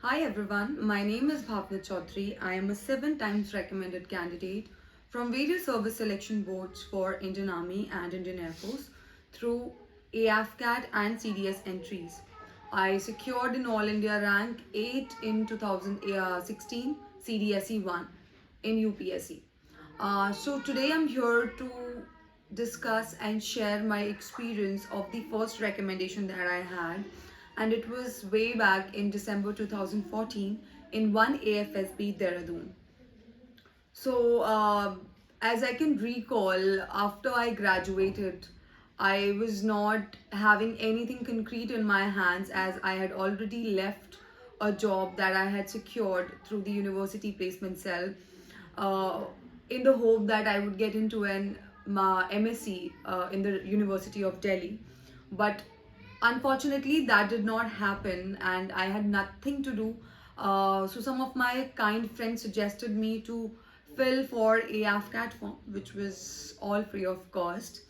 Hi everyone, my name is Bhavna Chaudhary. I am a 7 times recommended candidate from various service selection boards for Indian Army and Indian Air Force through AFCAT and CDS entries. I secured an All India rank 8 in 2016 CDSE 1 in UPSC. So today I'm here to discuss and share my experience of the first recommendation that I had, and it was way back in December 2014 in one AFSB Dehradun. So, as I can recall, after I graduated, I was not having anything concrete in my hands as I had already left a job that I had secured through the university placement cell, uh, in the hope that I would get into an MSc in the University of Delhi. But unfortunately, that did not happen, and I had nothing to do. So some of my kind friends suggested me to fill for a AFCAT form, which was all free of cost.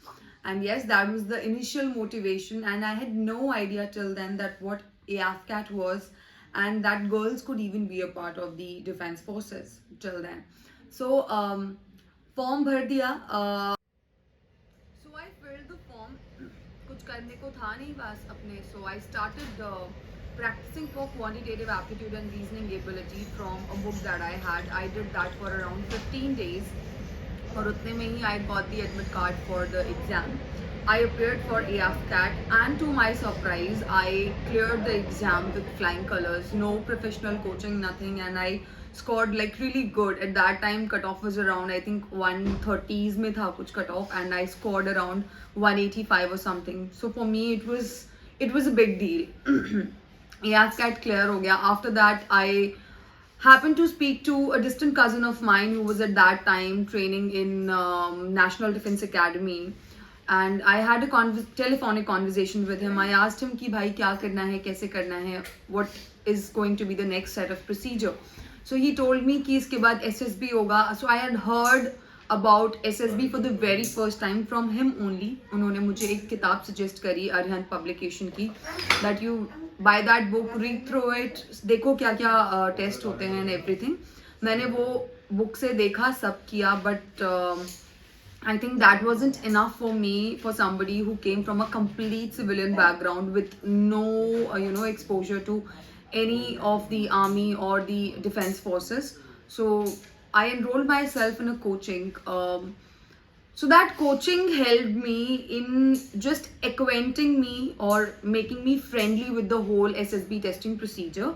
And yes, that was the initial motivation, and I had no idea till then that what AFCAT was, and that girls could even be a part of the defense forces till then. So form भर दिया. So I filled the form. कुछ करने को था नहीं बस अपने. So I started practicing for quantitative aptitude and reasoning ability from a book that I had. I did that for around 15 days. और उतने में ही I got the admit card for the exam. I appeared for AFCAT, and to my surprise, I cleared the exam with flying colors. No professional coaching, nothing, and I scored like really good. At that time, cutoff was around, I think 130s में था कुछ cutoff, and I scored around 185 or something. So for me, it was a big deal. AFCAT clear हो गया. After that, I happened to speak to a distant cousin of mine who was at that time training in National Defense Academy, and I had a telephonic conversation with him. I asked him कि भाई क्या करना है, कैसे करना है, what is going to be the next set of procedure. So he told me कि इसके बाद SSB होगा. So I had heard about SSB for the very first time from him only. उन्होंने मुझे एक किताब suggest करी अरिहंत publication की, that you buy that book, read through it, देखो क्या क्या टेस्ट होते हैं and everything. मैंने वो बुक से देखा, सब किया, but I think that wasn't enough for me, for somebody who came from a complete civilian background with no exposure to any of the army or the defense forces. So I enrolled myself in a coaching. So that coaching helped me in just acquainting me or making me friendly with the whole SSB testing procedure.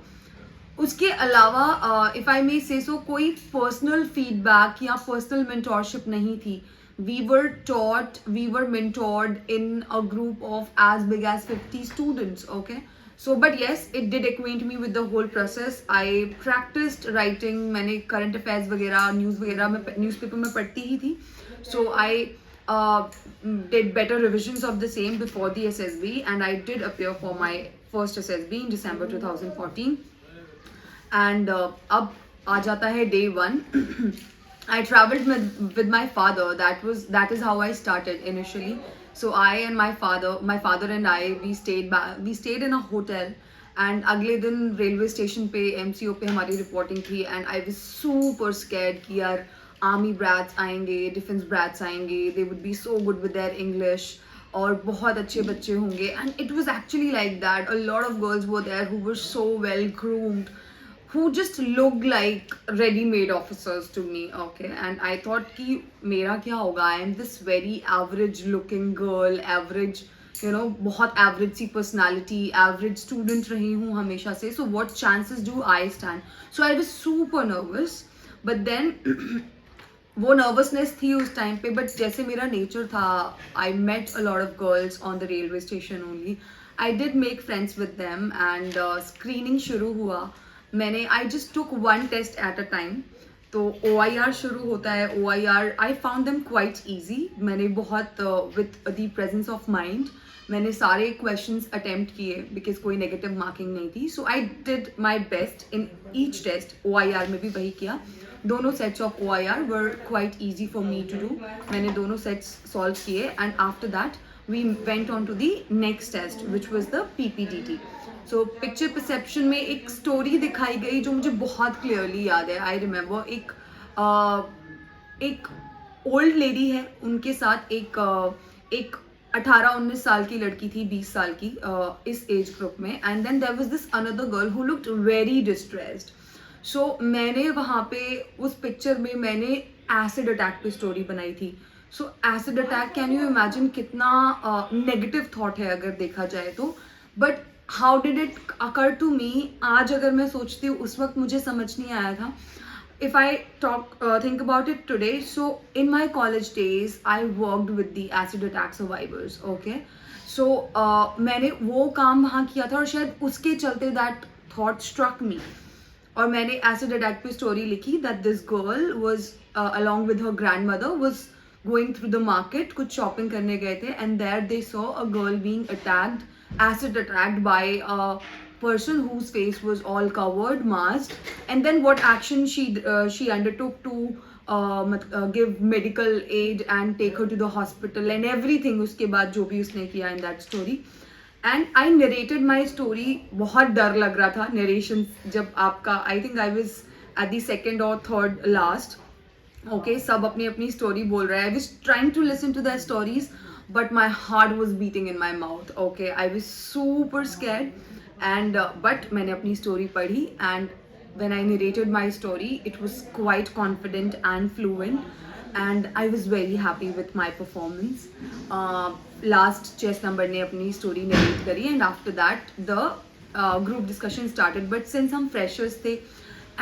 उसके अलावा if I मे से सो कोई personal feedback या personal mentorship नहीं थी. We were taught, we were mentored in a group of as big as 50 students. Okay, so but yes, it did acquaint me with the whole process. I practiced writing. मैंने current affairs वगैरह, news वगैरह में newspaper में पढ़ती ही थी. So I did better revisions of the same before the SSB, and I did appear for my first SSB in December 2014. And अब आ जाता है day 1. I traveled with my father. That is how I started initially. So I and my father and I, we stayed in a hotel, and अगले दिन railway station पे MCO पे हमारी reporting थी, and I was super scared कि यार army brats आएंगे, defence brats आएंगे, they would be so good with their English, और बहुत अच्छे बच्चे होंगे. And it was actually like that. A lot of girls were there who were so well groomed, who just looked like ready-made officers to me. Okay, and I thought कि मेरा क्या होगा, I am this very average looking girl, average, बहुत average सी personality, average student रही हूँ हमेशा से, so what chances do I stand? So I was super nervous, but then वो nervousness थी उस time पे, but जैसे मेरा nature था, I met a lot of girls on the railway station only. I did make friends with them, and screening शुरू हुआ. मैंने I just took one test at a time. तो OIR शुरू होता है. OIR I found them quite easy. मैंने बहुत with the presence of mind मैंने सारे क्वेश्चंस अटेम्प्ट किए, बिकॉज कोई नेगेटिव मार्किंग नहीं थी. So I did my best in each test. OIR में भी वही किया. दोनों sets of OIR were quite easy for me to do. मैंने दोनों सेट्स सॉल्व किए, and after that we went on to the next test, which was the PPDT. So picture perception में एक स्टोरी दिखाई गई जो मुझे बहुत क्लियरली याद है. आई रिमेंबर एक ओल्ड लेडी है, उनके साथ एक 18-19 साल की लड़की थी, 20 साल की, इस एज ग्रुप में. And then there was this another girl who looked very distressed. So मैंने वहाँ पे उस पिक्चर में मैंने एसिड अटैक पे स्टोरी बनाई थी. So acid attack, can you imagine कितना नेगेटिव थॉट है अगर देखा जाए तो. But how did it occur to me, आज अगर मैं सोचती हूँ, उस वक्त मुझे समझ नहीं आया था. If I think about it today, so in my college days, I worked with the acid attack survivors. Okay, so मैंने वो काम वहाँ किया था और शायद उसके चलते that thought struck me. और मैंने एसिड अटैक पे स्टोरी लिखी that this girl was along with her grandmother was going through the market, कुछ शॉपिंग करने गए थे, and there they saw a girl being acid attacked by a person whose face was all covered, masked. And then what action she undertook to give medical aid and take her to the hospital and everything. उसके बाद जो भी उसने किया in that story. And I narrated my story. बहुत डर लग रहा था नरेशन जब आपका, I think I was at the second और थर्ड लास्ट. ओके, सब अपनी अपनी स्टोरी बोल रहा है. I was trying to listen to the stories but my heart was beating in my mouth. Okay, I was super scared and but मैंने अपनी story पढ़ी and when I narrated my story, it was quite confident and fluent, and I was very happy with my performance. Last chess number ने अपनी story narrate करी and after that the group discussion started. But since हम freshers थे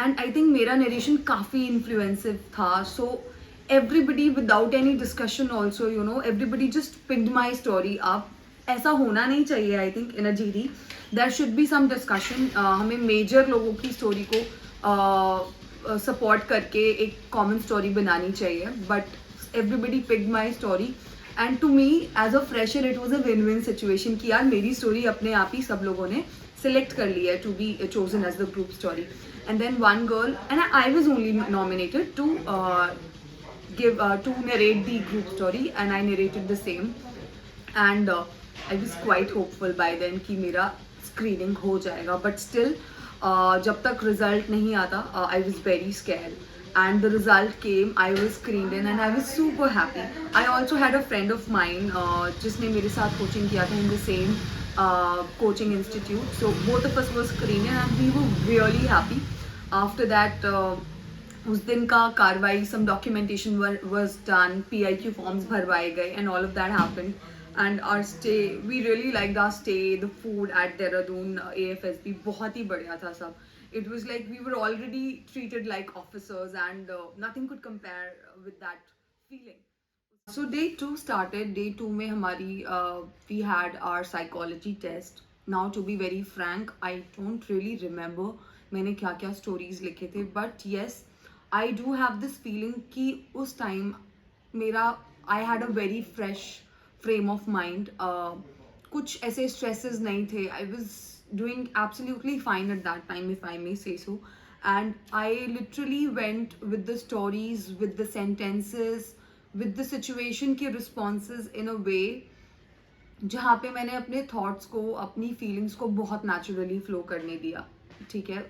and I think मेरा narration काफ़ी influensive था, so everybody without any discussion also, you know, everybody just picked my story up. ऐसा होना नहीं चाहिए. I think in a GD there should be some discussion. हमें मेजर लोगों की स्टोरी को सपोर्ट करके एक कॉमन स्टोरी बनानी चाहिए. But everybody picked my story and to me as a fresher it was a win win situation कि यार मेरी स्टोरी अपने आप ही सब लोगों ने सिलेक्ट कर लिया है to be chosen as the group story. And then one girl and I was only nominated to narrate the group story and I narrated the same. And I was quite hopeful by then कि मेरा screening हो जाएगा. But still जब तक result नहीं आता I was very scared. And the result came, I was screened in and I was super happy. I also had a friend of mine जिसने मेरे साथ coaching किया था in the same coaching institute. So both of us were screened in and we were really happy. After that उस दिन का कार्रवाई, some documentation was done, PIQ forms भरवाए गए and all of that happened. And our stay, we really liked our stay, the food at Dehradun AFSB बहुत ही बढ़िया था सब. It was like we were already treated like officers and nothing could compare with that feeling. So day 2 started. Day 2 में हमारी we had our psychology test. Now to be very frank, I don't really remember मैंने क्या क्या stories लिखे थे. But yes, I do have this feeling कि उस time मेरा I had a very fresh frame of mind. कुछ ऐसे stresses नहीं थे. I was doing absolutely fine at that time, if I may say so. And I literally went with the stories, with the sentences, with the situation के responses in a way जहाँ पे मैंने अपने thoughts को, अपनी feelings को बहुत naturally flow करने दिया. ठीक है.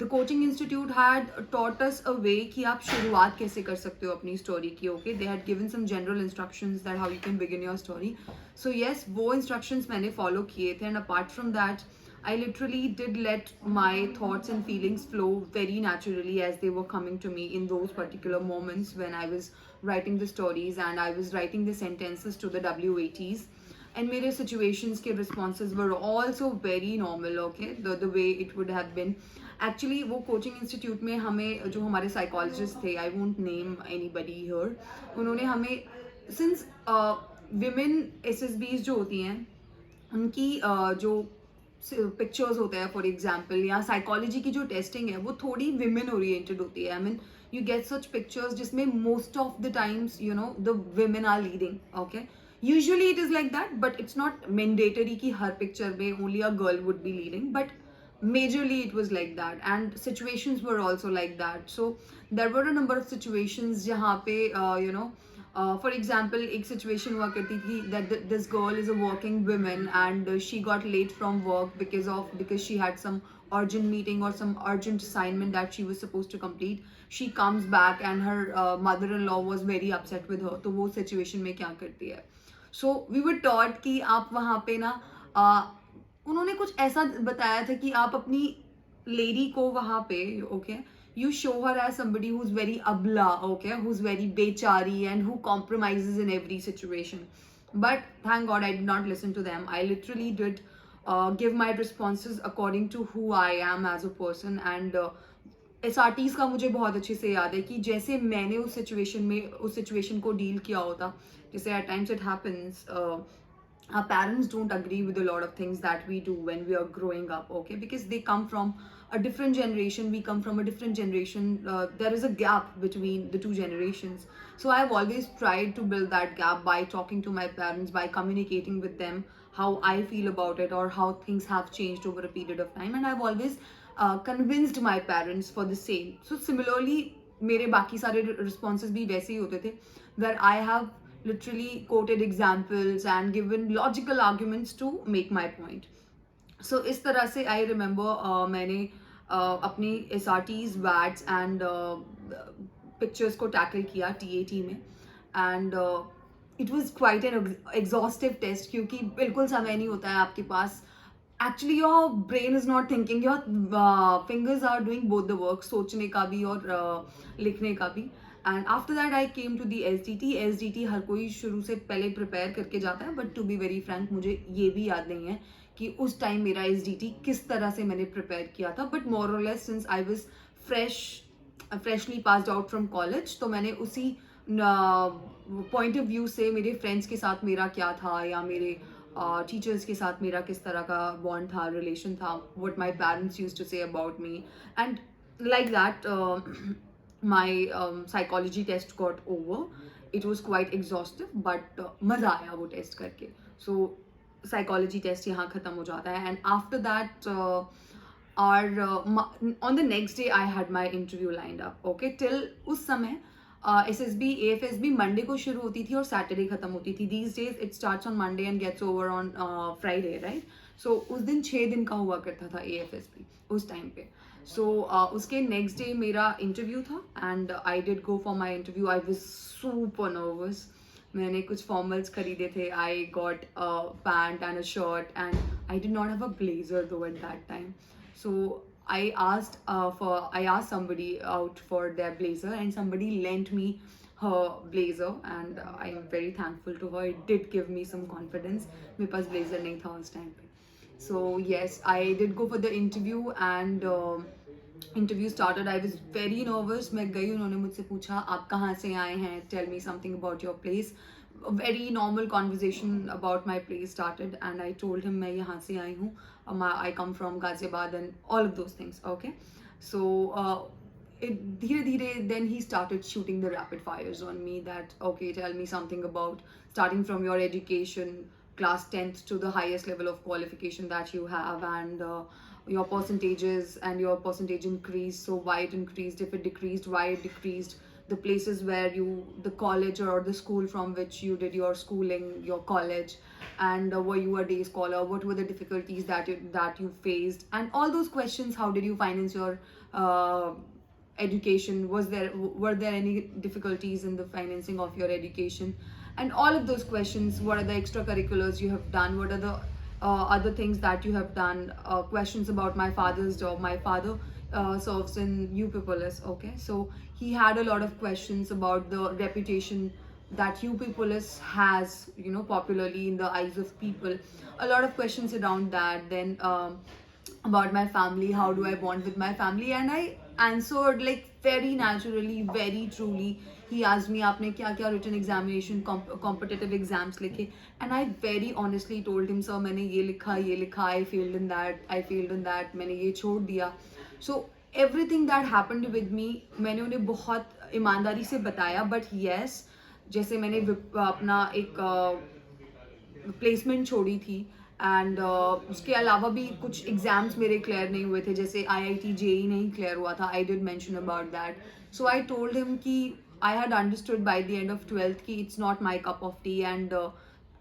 The coaching institute had taught us a way कि आप शुरुआत कैसे कर सकते हो अपनी स्टोरी की. ओके, they had given some general instructions that how you can begin your story. So yes, वो इंस्ट्रक्शंस मैंने फॉलो किए थे. And apart from that I literally did let my thoughts and feelings flow very naturally as they were coming to me in those particular moments when I was writing the stories and I was writing the sentences to the WATs. And मेरे situations के responses were also very normal. Okay, the way it would have been. Actually वो coaching institute में हमें जो हमारे psychologists थे, I won't name anybody here, उन्होंने हमें since women SSBs जो होती हैं उनकी जो पिक्चर्स होते हैं फॉर एग्जाम्पल, या साइकोलॉजी की जो टेस्टिंग है वो थोड़ी विमेन ओरिएंटेड होती है. I mean you get such pictures जिसमें most of the times you know the women are leading. Okay, usually it is like that but it's not mandatory कि हर पिक्चर में only a girl would be leading. But majorly it was like that and situations were also like that. So there were a number of situations जहाँ पे you know for example एक situation हुआ करती थी that this girl is a working women and she got late from work because she had some urgent meeting or some urgent assignment that she was supposed to complete. She comes back and her mother-in-law was very upset with her. तो वो situation में क्या करती है? So we were taught कि आप वहाँ पे ना उन्होंने कुछ ऐसा बताया था कि आप अपनी लेडी को वहाँ पे okay you show her as somebody who's very abla, okay, who's very bechari and who compromises in every situation. But thank God I did not listen to them. I literally did give my responses according to who I am as a person. And SRTs का मुझे बहुत अच्छे से याद है कि जैसे मैंने उस सिचुएशन को डील किया होता, जैसे at times it happens our parents don't agree with a lot of things that we do when we are growing up, okay, because they come from a different generation, we come from a different generation. There is a gap between the two generations, so I've always tried to build that gap by talking to my parents, by communicating with them how I feel about it or how things have changed over a period of time, and I've always convinced my parents for the same. So similarly मेरे बाकी सारे responses भी वैसे ही होते थे where I have literally quoted examples and given logical arguments to make my point. So इस तरह से I remember मैंने अपनी SRTs, VATs and pictures को tackle किया TAT में, and it was quite an exhaustive test क्योंकि बिल्कुल समय नहीं होता है आपके पास. Actually your brain is not thinking, your fingers are doing both the work, सोचने का भी और लिखने का भी. And after that I came to the S D T हर कोई शुरू से पहले प्रिपेयर करके जाता है, but to be very frank मुझे ये भी याद नहीं है कि उस टाइम मेरा एस किस तरह से मैंने प्रिपेयर किया था. बट मोर और less since I was freshly passed out from college, तो मैंने उसी पॉइंट ऑफ व्यू से मेरे फ्रेंड्स के साथ मेरा क्या था या मेरे टीचर्स के साथ मेरा किस तरह का बॉन्ड था, रिलेशन था, what my parents used to say about me, and like that my psychology test got over. It was quite exhaustive but मज़ा आया वो टेस्ट करके. So psychology test यहाँ ख़त्म हो जाता है, and after that on the next day I had my interview lined up. Okay, till उस समय SSB AFSB मंडे को शुरू होती थी और सैटरडे ख़त्म होती थी. These days it starts on Monday and gets over on Friday, right? So उस दिन 6 दिन का हुआ करता था AFSB उस टाइम पे. So उसके नेक्स्ट डे मेरा इंटरव्यू था and I did go for my interview. I was super nervous. मैंने कुछ फॉर्मल्स खरीदे थे. I got a pant and a shirt and I did not have a blazer though at that time. So I asked somebody out for their blazer and somebody lent me her blazer and I am very thankful to her. It did give me some confidence. मेरे पास blazer नहीं था उस time पे. So yes, I did go for the interview and interview started. I was very nervous. मैं गई, उन्होंने मुझसे पूछा आप कहाँ से आए हैं, tell me something about your place. A very normal conversation about my place started and I told him मैं यहाँ से आई हूँ, I come from Ghaziabad and all of those things. Okay, so धीरे धीरे then he started shooting the rapid fires on me that okay, tell me something about starting from your education, class 10th to the highest level of qualification that you have, and your percentages and your percentage increased. So why it increased, if it decreased, why it decreased, the places where the college or the school from which you did your schooling, your college, and were you a day scholar, what were the difficulties that you faced, and all those questions. How did you finance your education? Were there any difficulties in the financing of your education? And all of those questions. What are the extracurriculars you have done? What are the other things that you have done? Questions about my father's job. My father serves in UP Police. Okay, so he had a lot of questions about the reputation that UP Police has, popularly in the eyes of people. A lot of questions around that. Then about my family, how do I bond with my family, and I answered like very naturally, very truly. He asked me आपने क्या क्या written examination competitive exams लिखे, and I very honestly told him sir मैंने ये लिखा, I failed in that, मैंने ये छोड़ दिया. So everything that happened with me मैंने उन्हें बहुत ईमानदारी से बताया. But yes, जैसे मैंने अपना एक प्लेसमेंट छोड़ी थी एंड उसके अलावा भी कुछ एग्जाम्स मेरे क्लियर नहीं हुए थे, जैसे IIT JEE नहीं क्लियर हुआ था. I did mention about that. So I told him कि I had understood by the end of 12th कि it's not my cup of tea, and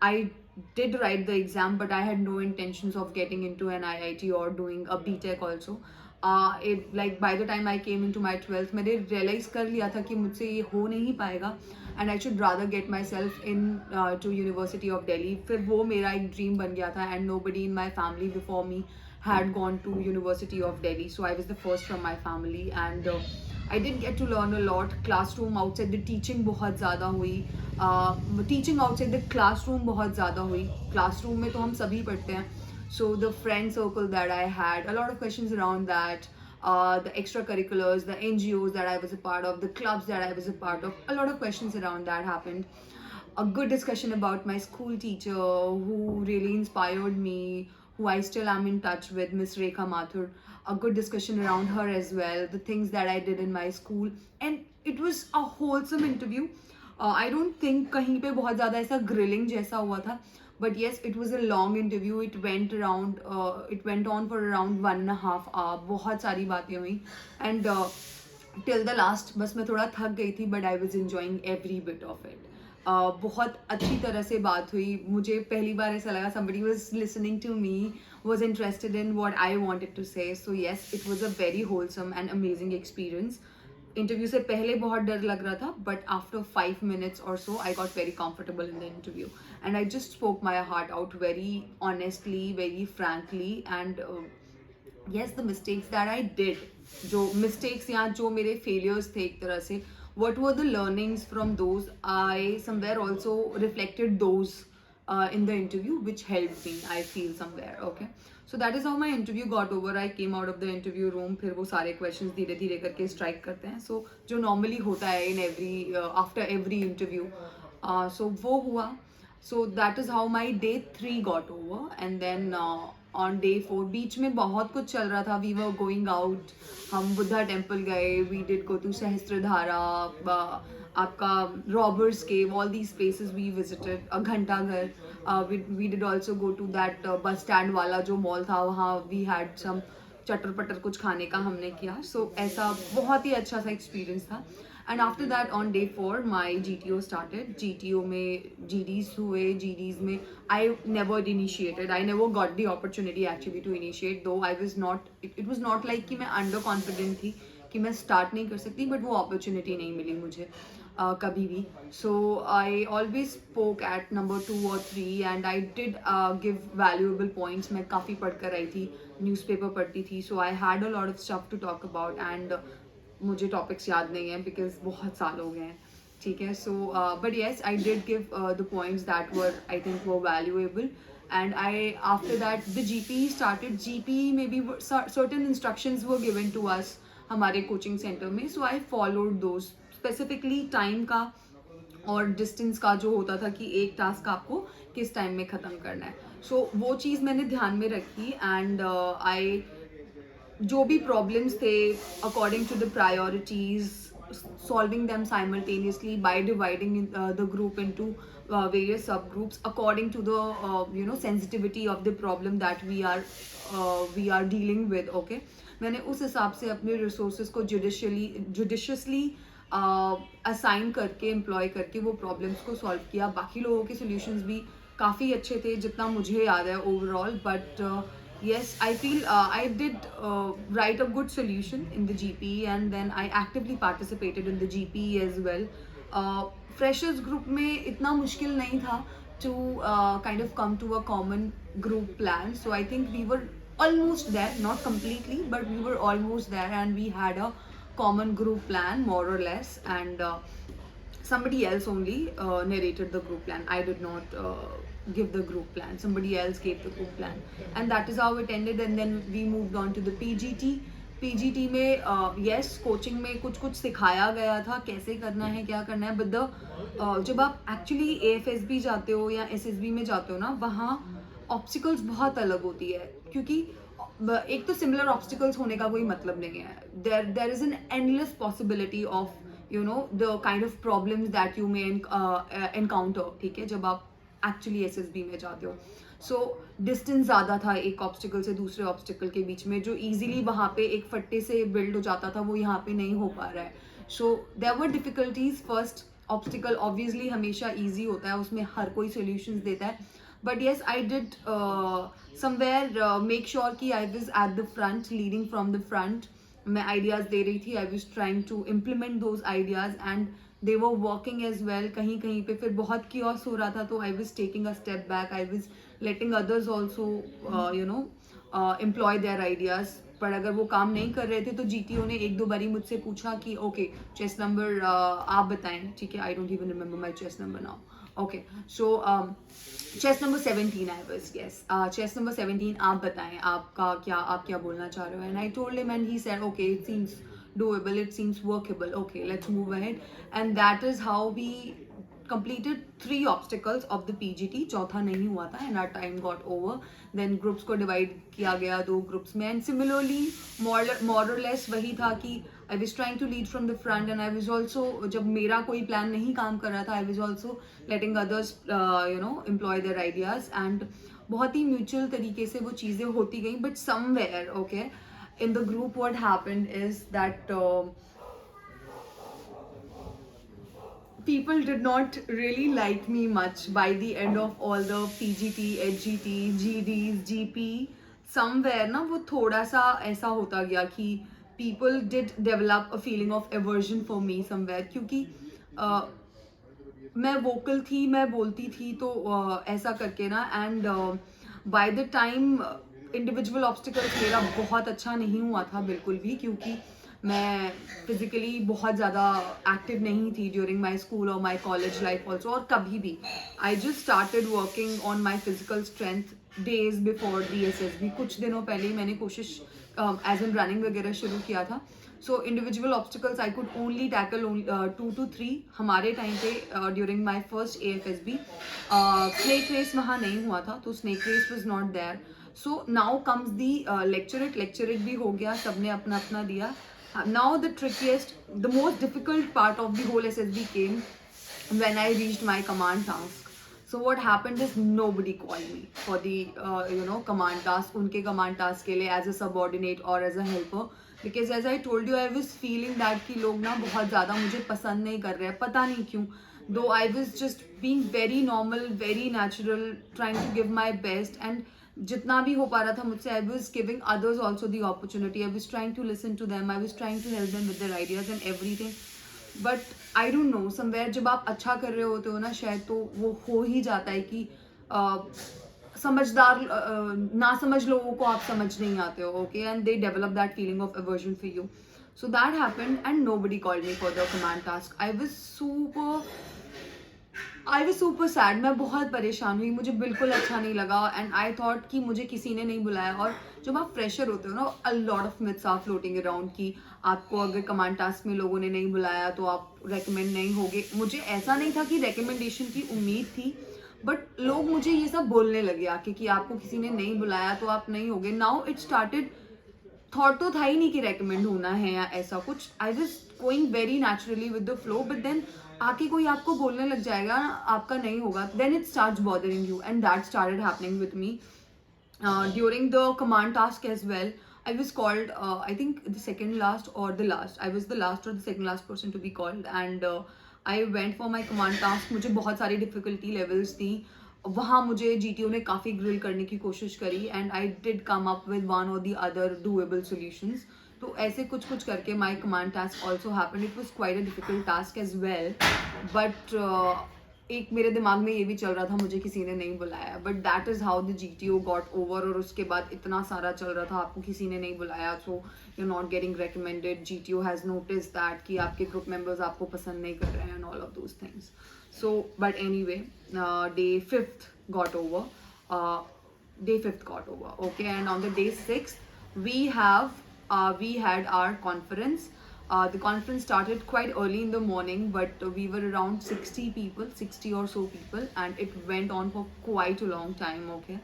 I did write the exam, but I had no intentions of getting into an IIT or doing a BTech also. It like by the time I came into my 12th, मैंने realize कर लिया था कि मुझसे ये हो नहीं पाएगा, and I should rather get myself in to University of Delhi. फिर वो मेरा एक dream बन गया था, and nobody in my family before me had gone to University of Delhi, so I was the first from my family, and I did get to learn a lot. Classroom outside the teaching बहुत ज़्यादा हुई, teaching outside the classroom बहुत ज़्यादा हुई. Classroom में तो हम सभी पढ़ते हैं, so the friend circle that I had, a lot of questions around that, the extracurriculars, the NGOs that I was a part of, the clubs that I was a part of, a lot of questions around that happened. A good discussion about my school teacher who really inspired me, who I still am in touch with, Miss Rekha Mathur. A good discussion around her as well, the things that I did in my school, and it was a wholesome interview. I don't think कहीं पे बहुत ज़्यादा ऐसा grilling जैसा हुआ था, but yes, it was a long interview. It went on for around 1.5 hours. बहुत सारी बातें हुई, and till the last बस मैं थोड़ा थक गई थी, but I was enjoying every bit of it. बहुत अच्छी तरह से बात हुई. मुझे पहली बार ऐसा लगा somebody was listening to me, was interested in what I wanted to say. So yes, it was a very wholesome and amazing experience. Interview से पहले बहुत डर लग रहा था, but after 5 minutes or so I got very comfortable in the interview, and I just spoke my heart out very honestly, very frankly, and yes, the mistakes that I did, जो mistakes या जो मेरे failures थे एक तरह से, what were the learnings from those, I somewhere also reflected those in the interview, which helped me, I feel somewhere. Okay, so that is how my interview got over. I came out of the interview room, फिर वो सारे questions धीरे धीरे करके strike करते हैं, so जो normally होता है in every after every interview, so वो हुआ. So that is how my day 3 got over, and then on day 4 बीच में बहुत कुछ चल रहा था. We were going out, हम बुद्धा टेम्पल गए, we did go to Sahastradhara, आपका robbers cave, all these places we visited, Ghantaghar, we did also go to that bus stand वाला जो मॉल था, वहाँ we had some चटर पटर कुछ खाने का हमने किया. So ऐसा बहुत ही अच्छा सा एक्सपीरियंस था. And after that on day 4 my GTO started. GTO में GDs हुए. GDs में I never initiated, I never got the opportunity actually to initiate, though I was not, it was not like कि मैं under confident थी कि मैं start नहीं कर सकती, but वो opportunity नहीं मिली मुझे कभी भी. So I always spoke at number 2 or 3, and I did give valuable points. मैं काफ़ी पढ़ कर आई थी, newspaper पढ़ती थी, so I had a lot of stuff to talk about, and मुझे टॉपिक्स याद नहीं है बिकॉज बहुत साल हो गए हैं. ठीक है, so but yes I did give the points that were, I think, were valuable. And after that the GP started. GP में भी certain instructions were given to us हमारे कोचिंग सेंटर में, so I followed those. Specifically time का और distance का जो होता था कि एक टास्क आपको किस टाइम में ख़त्म करना है, सो वो चीज़ मैंने ध्यान में रखी. एंड आई जो भी प्रॉब्लम्स थे, according to the priorities, solving them simultaneously by dividing the group into various subgroups according to the sensitivity of the problem that we are dealing with. Okay, मैंने उस हिसाब से अपने resources को judiciously assign करके, employ करके वो problems को solve किया. बाकी लोगों के solutions भी काफ़ी अच्छे थे जितना मुझे याद है overall, but yes, I feel I did write a good solution in the GP, and then I actively participated in the GP as well. Freshers group में इतना मुश्किल नहीं था to kind of come to a common group plan. So I think we were almost there, not completely, but we were almost there, and we had a common group plan more or less, and somebody else only narrated the group plan. I did not give the group plan, somebody else gave the group plan, and that is how it ended. And then we moved on to the PGT में yes, coaching में कुछ कुछ सिखाया गया था कैसे करना है, क्या करना है, बट जब आप एक्चुअली AFSB जाते हो या SSB में जाते हो ना, वहाँ ऑब्स्टिकल्स बहुत अलग होती है, क्योंकि एक तो सिमिलर ऑब्स्टिकल्स होने का कोई मतलब नहीं है. There is an endless possibility of the kind of problems that you may encounter. ठीक है, जब आप एक्चुअली SSB में जाते हो. सो डिस्टेंस ज़्यादा था एक ऑब्स्टिकल से दूसरे ऑब्स्टिकल के बीच में, जो ईजिली वहाँ पे एक फट्टे से बिल्ड हो जाता था, वो यहाँ पे नहीं हो पा रहा है. So there were difficulties. First obstacle obviously हमेशा easy होता है, उसमें हर कोई solutions देता है. But yes, I did somewhere make sure कि I was at the front, leading from the front. मैं ideas दे रही थी, I was trying to implement those ideas and they were working as well. कहीं कहीं पे फिर बहुत chaos हो रहा था, तो I was taking a step back. I was letting others also employ their ideas. पर अगर वो काम नहीं कर रहे थे तो GTO ने एक दो बारी मुझसे पूछा कि ओके चेस नंबर आप बताएं. ठीक है, I don't even remember my chest number now. Okay, so chest number 17 I was, yes, chest number 17 आप बताएं, आप क्या बोलना चाह रहे हो. And I told him and he said okay it seems doable, it seems workable, okay, let's move ahead. And that is how we completed 3 obstacles of the PGT. चौथा नहीं हुआ था and our time got over. Then groups को divide किया गया 2 groups में. And similarly more or less वही था कि I was trying to lead from the front and I was also, जब मेरा कोई plan नहीं काम कर रहा था, I was also letting others employ their ideas. And बहुत ही mutual तरीके से वो चीज़ें होती गई. But somewhere, okay, in the group what happened is that people did not really like me much by the end of all the PGT, HGT, GDs, GP. Somewhere ना वो थोड़ा सा ऐसा होता गया कि people did develop a feeling of aversion for me somewhere, क्योंकि मैं vocal थी, मैं बोलती थी, तो ऐसा करके ना. And by the time individual obstacles मेरा बहुत अच्छा नहीं हुआ था बिल्कुल भी, क्योंकि मैं फिजिकली बहुत ज़्यादा एक्टिव नहीं थी ड्यूरिंग माई स्कूल और माई कॉलेज लाइफ ऑल्सो, और कभी भी. I just started working on my physical strength days before the SSB. कुछ दिनों पहले ही मैंने कोशिश एज एन रनिंग वगैरह शुरू किया था. So individual obstacles I could only tackle 2 to 3 हमारे टाइम पे during my first AFSB. Snake race वहाँ नहीं हुआ था, तो snake race was not there. So now comes the lecturette भी हो गया, सबने अपना अपना दिया. Now the trickiest, the most difficult part of the whole SSB came when I reached my command task. So what happened is nobody called me for the command task, उनके command task के लिए as a subordinate or as a helper, because as I told you I was feeling that कि लोग ना बहुत ज़्यादा मुझे पसंद नहीं कर रहे हैं, पता नहीं क्यों. Though I was just being very normal, very natural, trying to give my best, and जितना भी हो पा रहा था मुझसे, I was giving others also the opportunity. I was trying to listen to them. I was trying to help them with their ideas and everything. But I don't know, somewhere जब आप अच्छा कर रहे होते हो ना शायद, तो वो हो ही जाता है कि समझदार ना समझ लोगों को आप समझ नहीं आते हो, okay, and they develop that feeling of aversion for you. So that happened and nobody called me for the command task. I was super sad. मैं बहुत परेशान हुई, मुझे बिल्कुल अच्छा नहीं लगा. एंड आई थॉट कि मुझे किसी ने नहीं बुलाया. और जब आप फ्रेशर होते हो ना, a lot of myths are floating around कि आपको अगर कमांड टास्क में लोगों ने नहीं बुलाया तो आप रेकमेंड नहीं होगे. मुझे ऐसा नहीं था कि रेकमेंडेशन की उम्मीद थी, बट लोग मुझे ये सब बोलने लगे आके कि आपको किसी ने नहीं बुलाया तो आप नहीं होगे. नाउ इट स्टार्टेड, थॉट तो था ही नहीं कि रेकमेंड होना है या ऐसा कुछ. I was going very naturally with the flow, but then आके कोई आपको बोलने लग जाएगा ना आपका नहीं होगा, then it starts bothering you. And that started happening with me during the command task as well. I was called, I think the second last or the last. I was the last or the second last person to be called, and I went for my command task. मुझे बहुत सारी difficulty levels थी. वहाँ मुझे GTO ने काफ़ी grill करने की कोशिश करी, and I did come up with one or the other doable solutions. तो ऐसे कुछ कुछ करके my command task also happened. It was quite a difficult task as well, but एक मेरे दिमाग में ये भी चल रहा था मुझे किसी ने नहीं बुलाया. But that is how the GTO got over. और उसके बाद इतना सारा चल रहा था आपको किसी ने नहीं बुलाया, so you not getting recommended. GTO has notice that कि आपके ग्रुप मेंबर्स आपको पसंद नहीं कर रहे हैं and all of those things. So but any way, day 5th got over. Day 5th got over, okay, and on the day 6th we had our conference. The conference started quite early in the morning, but we were around 60 or so people, and it went on for quite a long time, okay.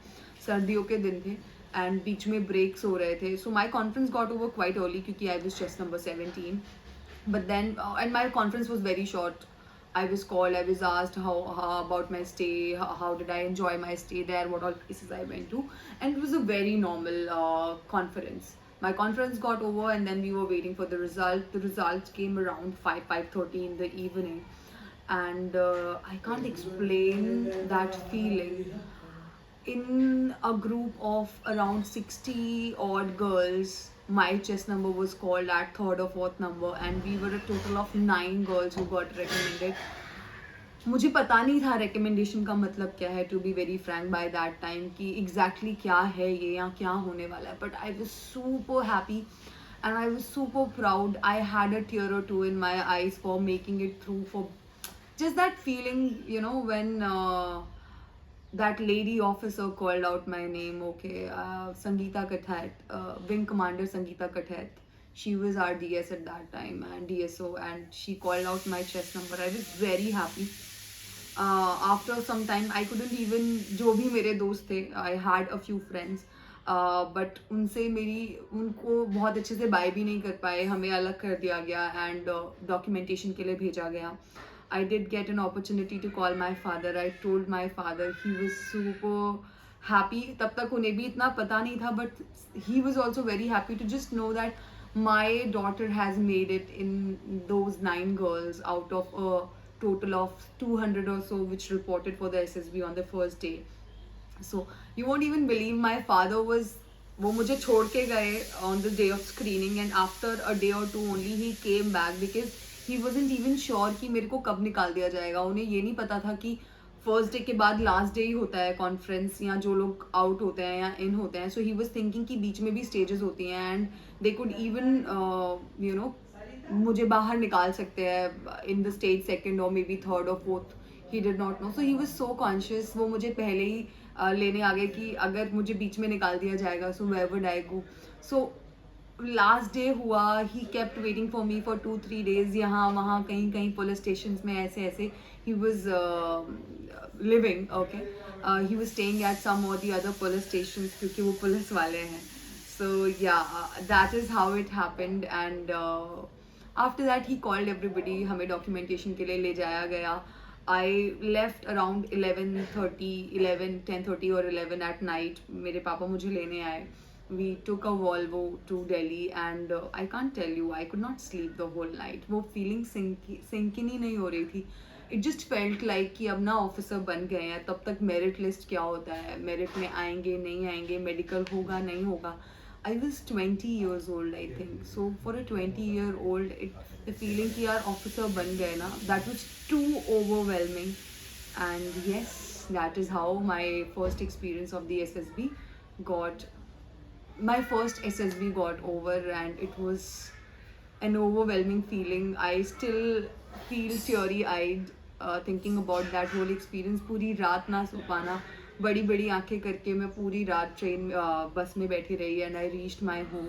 सर्दियों के दिन थे and बीच में breaks हो रहे थे. So my conference got over quite early क्योंकि I was just number 17. But then and my conference was very short. I was called, I was asked how about my stay, how did I enjoy my stay there, what all places I went to, and it was a very normal conference. My conference got over, and then we were waiting for the result. The results came around 5:30 in the evening, and I can't explain that feeling. In a group of around 60 odd girls, my chess number was called at third or fourth number, and we were a total of 9 girls who got recommended. मुझे पता नहीं था recommendation का मतलब क्या है, to be very frank, by that time कि exactly क्या है ये या क्या होने वाला है, but I was super happy and I was super proud. I had a tear or two in my eyes for making it through, for just that feeling, you know, when that lady officer called out my name. Okay, Sangeeta Kathat, Wing Commander Sangeeta Kathat. She was our DS at that time and DSO, and she called out my chest number. I was very happy. After some time, I couldn't even, जो भी मेरे दोस्त थे, I had a few friends. But उनसे उनको बहुत अच्छे से बाय भी नहीं कर पाए, हमें अलग कर दिया गया एंड डॉक्यूमेंटेशन के लिए भेजा गया. I did get an opportunity to call my father. I told my father. He was super happy. तब तक उन्हें भी इतना पता नहीं था, but he was also very happy to just know that my daughter has made it in those 9 girls out of a total of 200 or so which reported for the SSB on the first day. So you won't even believe, my father was, वो मुझे छोड़ के गए on the day of screening, and after a day or two only he came back because he wasn't even sure कि मेरे को कब निकाल दिया जाएगा. उन्हें ये नहीं पता था कि फर्स्ट डे के बाद लास्ट डे ही होता है कॉन्फ्रेंस, या जो लोग आउट होते हैं या इन होते हैं. सो ही वाज थिंकिंग कि बीच में भी स्टेजेस होती हैं and they could even you know मुझे बाहर निकाल सकते हैं इन द स्टेज सेकंड और मे बी थर्ड और fourth. He did not know, so he was so conscious. वो मुझे पहले ही लेने आ गए कि अगर मुझे बीच में निकाल दिया जाएगा so where would I go. So last day हुआ, he kept waiting for me for 2-3 days. यहाँ वहाँ कहीं कहीं पुलिस स्टेशन में ऐसे ऐसे ही was living. Okay, he was staying at some और दी अदर पुलिस स्टेशन क्योंकि वो पुलिस वाले हैं. सो या that is how it happened. And after that he called everybody. हमें डॉक्यूमेंटेशन के लिए ले जाया गया. I left around 10:30 or 11 at night. मेरे पापा मुझे लेने आए. We took a Volvo to Delhi and I can't tell you, I could not sleep the whole night. वो feeling सिंक ही नहीं हो रही थी. It just felt like कि अब ना ऑफिसर बन गए हैं, तब तक मेरिट लिस्ट क्या होता है, मेरिट में आएंगे नहीं आएंगे, मेडिकल होगा नहीं होगा. I was 20 years old, I think. So for a 20-year-old, the feeling कि यार ऑफिसर बन गए ना, that was too overwhelming. And yes, that is how my first experience of the SSB got. My first SSB got over, and it was an overwhelming feeling. I still feel teary-eyed thinking about that whole experience. पूरी रात ना सो पाना, बड़ी बड़ी आंखें करके मैं पूरी रात ट्रेन बस में बैठी रही. And I reached my home.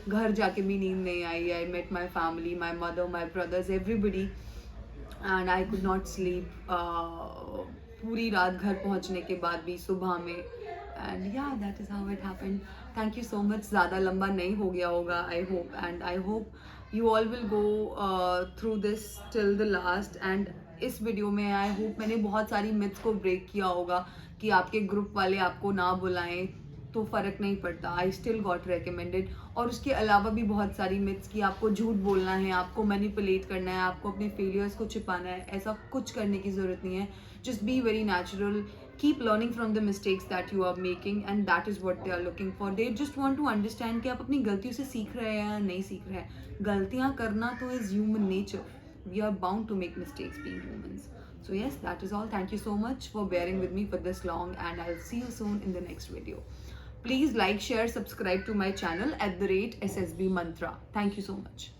घर जाके भी नींद नहीं आई. I met my family, my mother, my brothers, everybody, and I could not sleep पूरी रात घर पहुंचने के बाद भी सुबह में. एंड या that is how it happened. Thank you so much. ज़्यादा लंबा नहीं हो गया होगा, I hope. And I hope you all will go through this till the last. And इस वीडियो में आई होप मैंने बहुत सारी मिथ्स को ब्रेक किया होगा कि आपके ग्रुप वाले आपको ना बुलाएं तो फ़र्क नहीं पड़ता. I still got recommended. और उसके अलावा भी बहुत सारी मिथ्स कि आपको झूठ बोलना है, आपको मैनिपुलेट करना है, आपको अपने फेलियर्स को छिपाना है. ऐसा कुछ करने की ज़रूरत नहीं है. Just be very natural. Keep learning from the mistakes that you are making, and that is what they are looking for. They just want to understand कि आप अपनी गलतियों से सीख रहे हैं या नहीं सीख रहे हैं. गलतियाँ करना तो is human nature. We are bound to make mistakes being humans. So yes, that is all. Thank you so much for bearing with me for this long, and I'll see you soon in the next video. Please like, share, subscribe to my channel @SSB Mantra. Thank you so much.